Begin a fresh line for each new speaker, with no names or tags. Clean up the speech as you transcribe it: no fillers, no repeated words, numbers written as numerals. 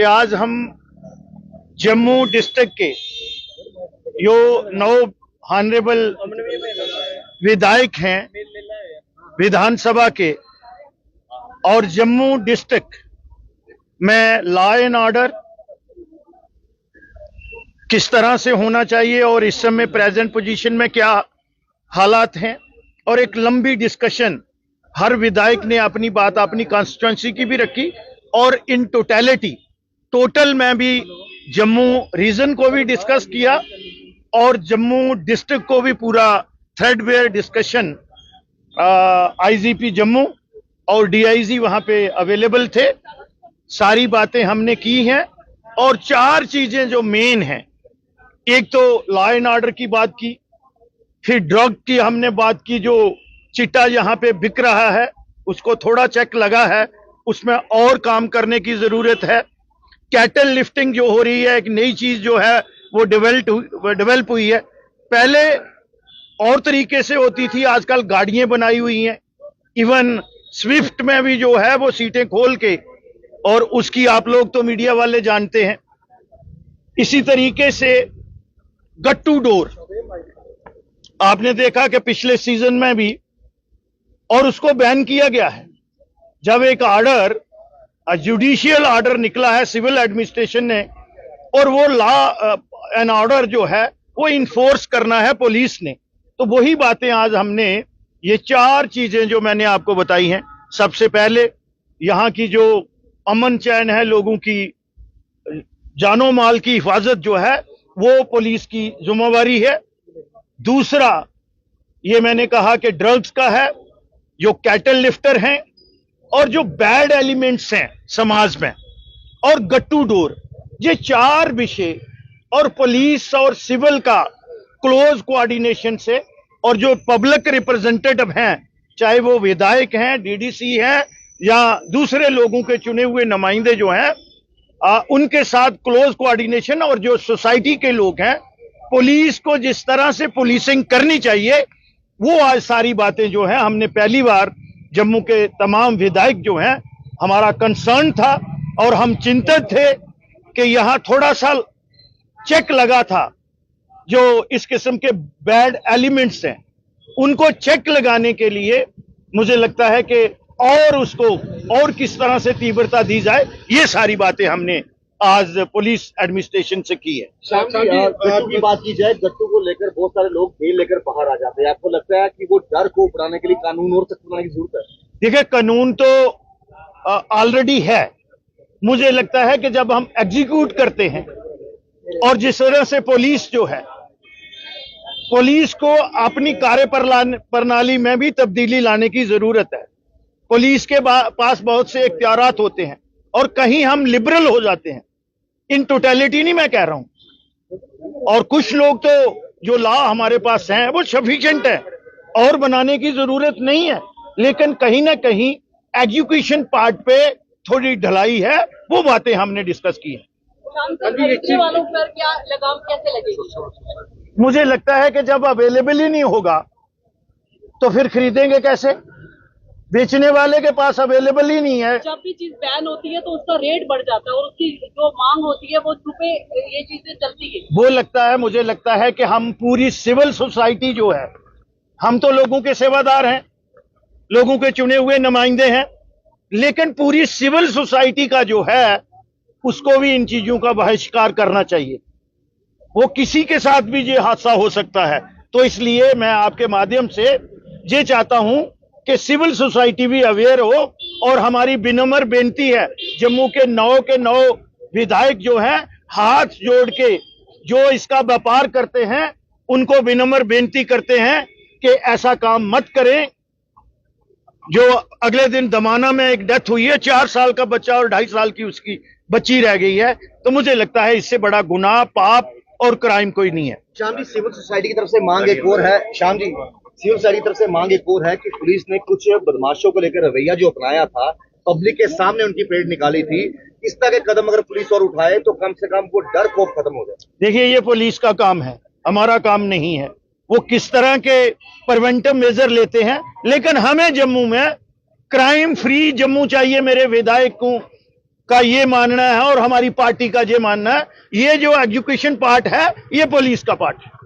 कि आज हम जम्मू डिस्ट्रिक्ट के जो 9 ऑनरेबल विधायक हैं विधानसभा के और जम्मू डिस्ट्रिक्ट में लॉ एंड ऑर्डर किस तरह से होना चाहिए और इस समय प्रेजेंट पोजीशन में क्या हालात हैं, और एक लंबी डिस्कशन हर विधायक ने अपनी बात अपनी कॉन्स्टिट्यूएंसी की भी रखी और इन टोटल में भी जम्मू रीजन को भी डिस्कस किया और जम्मू डिस्ट्रिक्ट को भी पूरा थ्रेडवेयर डिस्कशन आईजीपी जम्मू और डीआईजी वहां पे अवेलेबल थे। सारी बातें हमने की हैं और 4 चीजें जो मेन हैं, एक तो लॉ एंड ऑर्डर की बात की, फिर ड्रग की हमने बात की, जो चिट्टा यहां पे बिक रहा है उसको थोड़ा चेक लगा है, उसमें और काम करने की जरूरत है। कैटल लिफ्टिंग जो हो रही है, एक नई चीज जो है वो डेवलप हुई है, पहले और तरीके से होती थी, आजकल गाड़ियां बनाई हुई हैं, इवन स्विफ्ट में भी जो है वो सीटें खोल के, और उसकी आप लोग तो मीडिया वाले जानते हैं। इसी तरीके से गट्टू डोर आपने देखा कि पिछले सीजन में भी, और उसको बैन किया गया है। जब एक ऑर्डर जुडिशियल ऑर्डर निकला है सिविल एडमिनिस्ट्रेशन ने, और वो लॉ एंड ऑर्डर जो है वो इन्फोर्स करना है पुलिस ने, तो वही बातें आज हमने ये 4 चीजें जो मैंने आपको बताई हैं। सबसे पहले यहाँ की जो अमन चैन है, लोगों की जानो माल की हिफाजत जो है वो पुलिस की जिम्मेवारी है। दूसरा ये मैंने कहा कि ड्रग्स का है, जो कैटल लिफ्टर हैं और जो बैड एलिमेंट्स हैं समाज में, और गट्टू डोर, ये 4 विषय और पुलिस और सिविल का क्लोज कोऑर्डिनेशन से, और जो पब्लिक रिप्रेजेंटेटिव हैं, चाहे वो विधायक हैं, डीडीसी हैं या दूसरे लोगों के चुने हुए नुमाइंदे जो हैं, उनके साथ क्लोज कोऑर्डिनेशन, और जो सोसाइटी के लोग हैं, पुलिस को जिस तरह से पुलिसिंग करनी चाहिए वो आज सारी बातें जो है हमने पहली बार जम्मू के तमाम विधायक जो हैं, हमारा कंसर्न था और हम चिंतित थे कि यहां थोड़ा सा चेक लगा था, जो इस किस्म के बैड एलिमेंट्स हैं उनको चेक लगाने के लिए मुझे लगता है कि और उसको और किस तरह से तीव्रता दी जाए, ये सारी बातें हमने आज पुलिस एडमिनिस्ट्रेशन से की है।
गट्टू की बात की जाए, गट्टू को लेकर बहुत सारे लोग बेल लेकर बाहर आ जाते हैं, आपको लगता है कि वो डर को बढ़ाने के लिए कानून और सख्त बनाने की जरूरत है?
देखिए, कानून तो ऑलरेडी है। मुझे लगता है कि जब हम एग्जीक्यूट करते हैं, और जिस तरह से पुलिस जो है, पुलिस को अपनी कार्य प्रणाली में भी तब्दीली लाने की जरूरत है। पुलिस के पास बहुत से इख्तियारात होते हैं और कहीं हम लिबरल हो जाते हैं, इन टोटलिटी नहीं मैं कह रहा हूं, और कुछ लोग तो जो लॉ हमारे पास हैं वो सफिशिएंट है और बनाने की जरूरत नहीं है, लेकिन कहीं ना कहीं एजुकेशन पार्ट पे थोड़ी ढलाई है, वो बातें हमने डिस्कस की है।
वालों पर क्या लगाम कैसे लगेगी?
मुझे लगता है कि जब अवेलेबल ही नहीं होगा तो फिर खरीदेंगे कैसे? बेचने वाले के पास अवेलेबल ही नहीं है।
जब भी चीज बैन होती है तो उसका रेट बढ़ जाता है और उसकी जो मांग होती है वो छुपे ये चीजें चलती है।
वो लगता है, मुझे लगता है कि हम पूरी सिविल सोसाइटी जो है, हम तो लोगों के सेवादार हैं, लोगों के चुने हुए नुमाइंदे हैं, लेकिन पूरी सिविल सोसाइटी का जो है उसको भी इन चीजों का बहिष्कार करना चाहिए। वो किसी के साथ भी ये हादसा हो सकता है, तो इसलिए मैं आपके माध्यम से ये चाहता हूं कि सिविल सोसाइटी भी अवेयर हो, और हमारी विनम्र बेनती है जम्मू के 9 विधायक जो हैं, हाथ जोड़ के जो इसका व्यापार करते हैं उनको विनम्र बेनती करते हैं कि ऐसा काम मत करें। जो अगले दिन दमाना में एक डेथ हुई है, 4 साल का बच्चा और 2.5 साल की उसकी बच्ची रह गई है, तो मुझे लगता है इससे बड़ा गुनाह, पाप और क्राइम कोई नहीं है।
श्याम जी, सिविल सोसाइटी की तरफ से मांग एक और है, श्याम जी, सिविल सोसाइटी की तरफ से मांग एक और है कि पुलिस ने कुछ बदमाशों को लेकर रवैया जो अपनाया था, पब्लिक के सामने उनकी परेड निकाली थी, इस तरह के कदम अगर पुलिस और उठाए तो कम से कम वो डर खौफ खत्म हो जाए।
देखिए, ये पुलिस का काम है, हमारा काम नहीं है। वो किस तरह के प्रिवेंटिव मेजर लेते हैं, लेकिन हमें जम्मू में क्राइम फ्री जम्मू चाहिए। मेरे विधायक को का ये मानना है और हमारी पार्टी का ये मानना है, ये जो एजुकेशन पार्ट है ये पुलिस का पार्ट है।